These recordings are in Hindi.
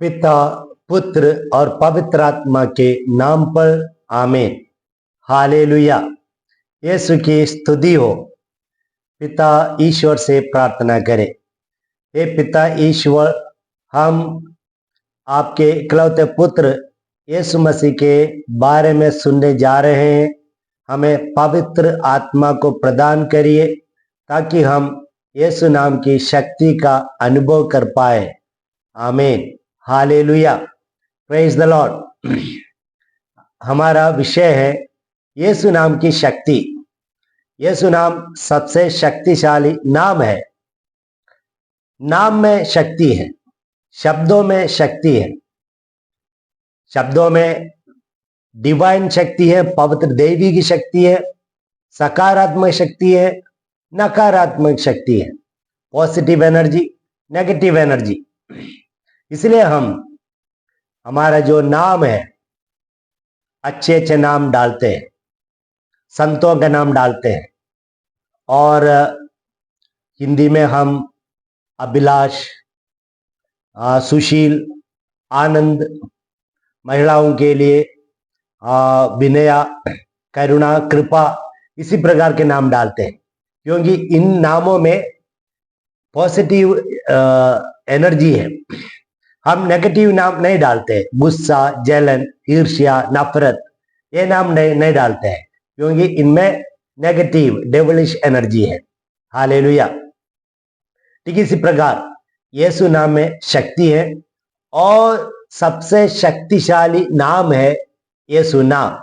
पिता, पुत्र और पवित्र आत्मा के नाम पर आमीन। हालेलुया। यीशु की स्तुति हो। पिता ईश्वर से प्रार्थना करें। हे पिता ईश्वर, हम आपके इकलौते पुत्र यीशु मसीह के बारे में सुनने जा रहे हैं। हमें पवित्र आत्मा को प्रदान करिए ताकि हम यीशु नाम की शक्ति का अनुभव कर पाए। आमीन। हालेलुया। Praise the Lord. हमारा विषय है यीशु नाम की शक्ति। यीशु नाम सबसे शक्तिशाली नाम है। नाम में शक्ति है, शब्दों में शक्ति है। शब्दों में डिवाइन शक्ति है, पवित्र देवी की शक्ति है, सकारात्मक शक्ति है, नकारात्मक शक्ति है, पॉजिटिव एनर्जी, नेगेटिव एनर्जी। इसलिए हमारा जो नाम है, अच्छे अच्छे नाम डालते हैं, संतों का नाम डालते हैं। और हिंदी में हम अभिलाष, सुशील, आनंद, महिलाओं के लिए विनया, करुणा, कृपा, इसी प्रकार के नाम डालते हैं, क्योंकि इन नामों में पॉजिटिव एनर्जी है। हम नेगेटिव नाम नहीं डालते, गुस्सा, जलन, ईर्ष्या, नफरत, ये नाम नहीं डालते हैं, क्योंकि इनमें नेगेटिव डेविलिश एनर्जी है। हालेलुया। ठीक इसी प्रकार यीशु नाम में शक्ति है और सबसे शक्तिशाली नाम है यीशु नाम।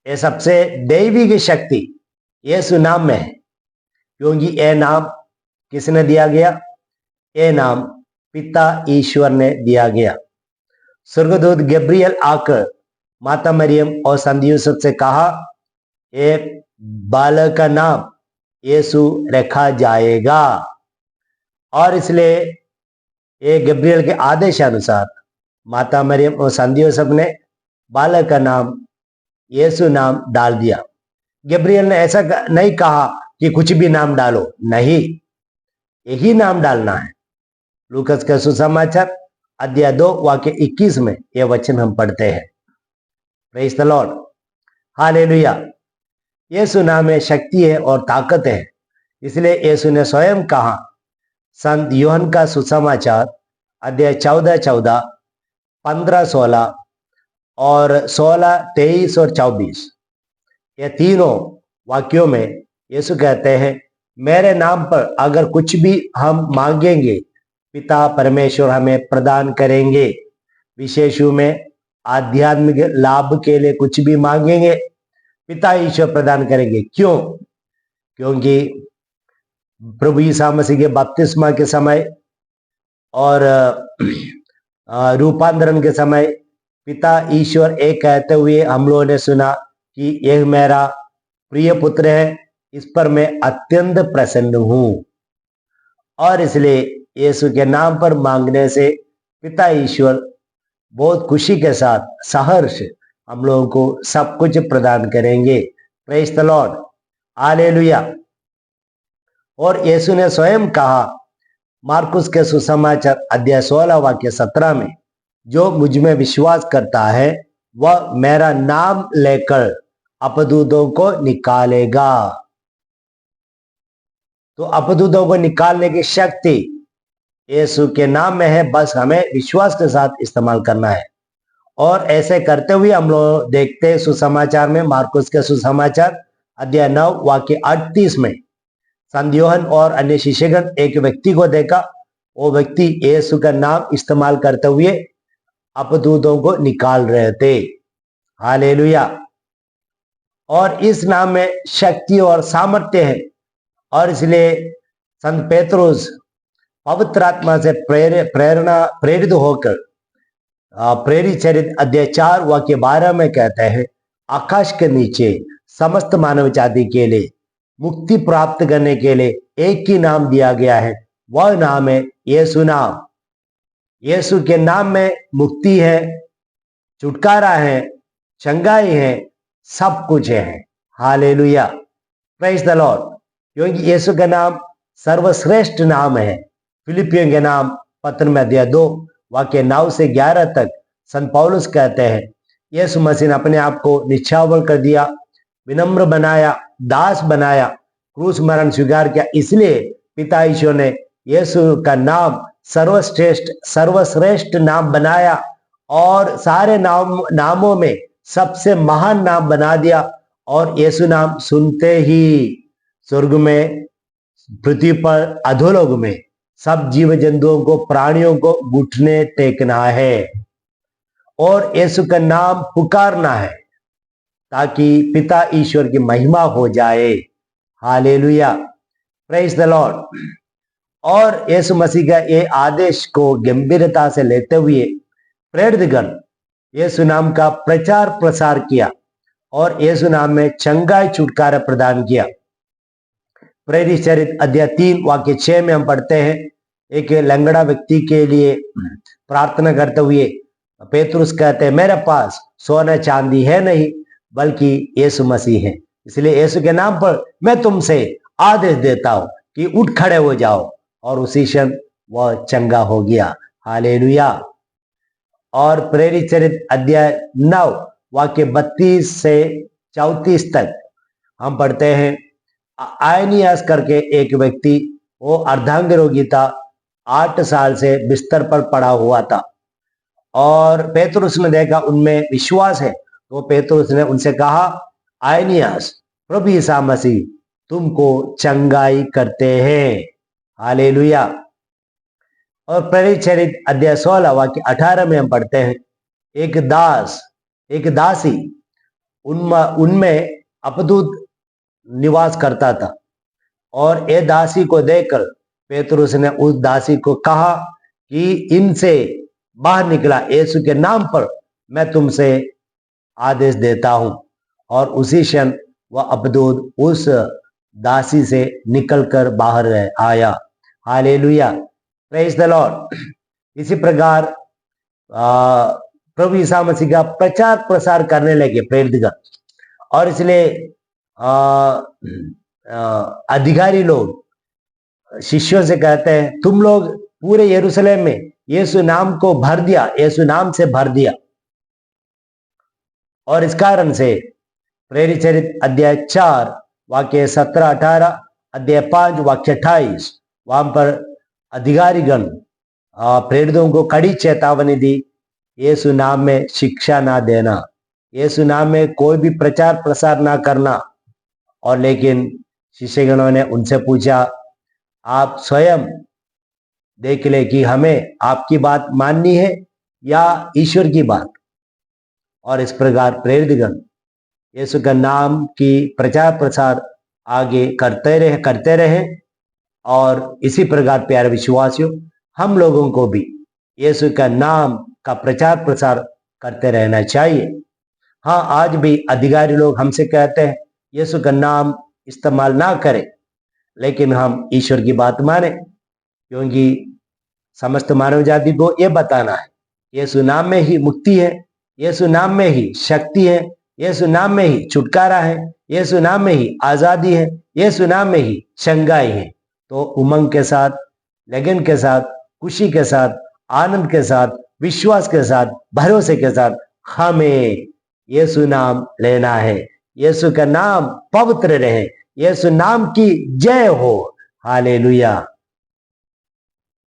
ये सबसे दैवी की शक्ति यीशु नाम में है, क्योंकि यह नाम किसने दिया गया? यह नाम पिता ईश्वर ने दिया गया। स्वर्गदूत गब्रियल आकर माता मरियम और संत यूसुफ से कहा, ये बालक का नाम यीशु रखा जाएगा। और इसलिए ये गब्रियल के आदेश अनुसार माता मरियम और संत यूसुफ ने बालक का नाम यीशु नाम डाल दिया। गब्रियल ने ऐसा नहीं कहा कि कुछ भी नाम डालो, नहीं, यही नाम डालना है। लूकस का सुसमाचार अध्याय 2 वाक्य 21 में यह वचन हम पढ़ते हैं। Praise the Lord. हालेलुया। यीशु नाम में शक्ति है और ताकत है। इसलिए यीशु ने स्वयं कहा, संत यूहन्ना का सुसमाचार अध्याय 14, 15-16 और 16, 23 और 24, ये तीनों वाक्यों में यीशु कहते हैं, मेरे नाम पर अगर कुछ भी हम मांगेंगे, पिता परमेश्वर हमें प्रदान करेंगे। विशेष में आध्यात्मिक लाभ के लिए कुछ भी मांगेंगे, पिता ईश्वर प्रदान करेंगे। क्यों? क्योंकि प्रभु यीशु मसीह के बपतिस्मा के समय और रूपांतरण के समय पिता ईश्वर एक कहते हुए हम लोगों ने सुना कि यह मेरा प्रिय पुत्र है, इस पर मैं अत्यंत प्रसन्न हूं। और इसलिए यीशु के नाम पर मांगने से पिता ईश्वर बहुत खुशी के साथ सहर्ष हम लोगों को सब कुछ प्रदान करेंगे। Praise the Lord. हालेलुया। और यीशु ने स्वयं कहा, मार्कुस के सुसमाचार अध्याय 16 वाक्य 17 में, जो मुझ में विश्वास करता है वह मेरा नाम लेकर अपदूतों को निकालेगा। तो अपदूतों को निकालने की शक्ति यीशु के नाम में है, बस हमें विश्वास के साथ इस्तेमाल करना है। और ऐसे करते हुए हम लोग देखते हैं सुसमाचार में, मार्कुस के सुसमाचार अध्याय 9 वाक्य 38 में, संत यूहन्ना और अन्य शिष्यगण एक व्यक्ति को देखा। वो व्यक्ति यीशु का नाम इस्तेमाल करते हुए अपदूतों को निकाल रहे थे। हालेलुया। और इस नाम में शक्ति और सामर्थ्य है। और इसलिए संत पेत्रुस पवित्र आत्मा से प्रेरित होकर प्रेरित चरित्र अध्याय 4 वाक्य 12 में कहते हैं, आकाश के नीचे समस्त मानव जाति के लिए मुक्ति प्राप्त करने के लिए एक ही नाम दिया गया है, वह नाम है यीशु नाम। यीशु के नाम में मुक्ति है, छुटकारा है, चंगाई है, सब कुछ है। हालेलुया। Praise the Lord. क्योंकि यीशु का नाम सर्वश्रेष्ठ नाम है। फिलिपियों के नाम पत्र में अध्याय 2 वाक्य 9 से 11 तक संत पौलुस कहते हैं, यीशु मसीह ने अपने आप को निछावर कर दिया, विनम्र बनाया, दास बनाया, क्रूस मरण स्वीकार किया। इसलिए पिता ईश्वर ने यीशु का नाम सर्वश्रेष्ठ नाम बनाया और सारे नामों में सबसे महान नाम बना दिया। और यीशु नाम सुनते ही स्वर्ग में, पृथ्वी पर, अधोलोक में सब जीव जंतुओं को, प्राणियों को घुटने टेकना है और यीशु का नाम पुकारना है ताकि पिता ईश्वर की महिमा हो जाए। Hallelujah, praise the Lord. और यीशु मसीह का ये आदेश को गंभीरता से लेते हुए प्रेरितगण यीशु नाम का प्रचार प्रसार किया और यीशु नाम में चंगाई छुटकारा प्रदान किया। प्रेरित चरित्र अध्याय 3 वाक्य 6 में हम पढ़ते हैं, एक लंगड़ा व्यक्ति के लिए प्रार्थना करते हुए पेतरुस कहते हैं, मेरे पास सोना चांदी है नहीं, बल्कि यीशु मसीह है, इसलिए यीशु के नाम पर मैं तुमसे आदेश देता हूं कि उठ खड़े हो जाओ। और उसी क्षण वह चंगा हो गया। हालेलुया। और प्रेरित चरित्र अध्याय 9 वाक्य 32 से 34 तक हम पढ़ते हैं, आयनियास करके एक व्यक्ति, वो अर्धांग रोगी था, 8 साल से बिस्तर पर पड़ा हुआ था और पेतरुस ने देखा उनमें विश्वास है, तो पेतरुस ने उनसे कहा, आयनियास, प्रभु यीशु मसीह तुमको चंगाई करते हैं। हालेलुया। और प्रेरित चरित्र अध्याय 16 वाक्य 18 में हम पढ़ते हैं, एक दासी उनमें अपदूत निवास करता था और ये दासी को देखकर पेतरुस ने उस दासी को कहा कि इनसे बाहर निकला, यीशु के नाम पर मैं तुमसे आदेश देता हूं। और उसी क्षण वह अपदूत उस दासी से निकलकर बाहर आया। Hallelujah, praise the Lord. इसी प्रकार प्रभु यीशु मसीह का प्रचार प्रसार करने लगे प्रेरितगण, और इसलिए अधिकारी लोग शिष्यों से कहते हैं, तुम लोग पूरे यरूशलेम में यीशु नाम को भर दिया, यीशु नाम से भर दिया। और इस कारण से प्रेरित चरित्र अध्याय 4 वाक्य 17-18, अध्याय 5 वाक्य 28, वहां पर अधिकारीगण प्रेरितों को कड़ी चेतावनी दी, यीशु नाम में शिक्षा ना देना, यीशु नाम में कोई भी प्रचार प्रसार ना करना। और लेकिन शिष्यगणों ने उनसे पूछा, आप स्वयं देख ले कि हमें आपकी बात माननी है या ईश्वर की बात। और इस प्रकार प्रेरितगण यीशु का नाम की प्रचार प्रसार आगे करते रहे। और इसी प्रकार प्यारे विश्वासियों, हम लोगों को भी यीशु का नाम का प्रचार प्रसार करते रहना चाहिए। हाँ, आज भी अधिकारी लोग हमसे कहते हैं यीशु का नाम इस्तेमाल ना करें, लेकिन हम ईश्वर की बात माने, क्योंकि समस्त मानव जाति को यह बताना है, यीशु नाम में ही मुक्ति है, यीशु नाम में ही शक्ति है, यीशु नाम में ही छुटकारा है, यीशु नाम में ही आजादी है, यीशु नाम में ही चंगाई है। तो उमंग के साथ, लगन के साथ, खुशी के साथ, आनंद के साथ, विश्वास के साथ, भरोसे के साथ हमें यीशु नाम लेना है। यीशु का नाम पवित्र रहे, यीशु नाम की जय हो। हालेलुया।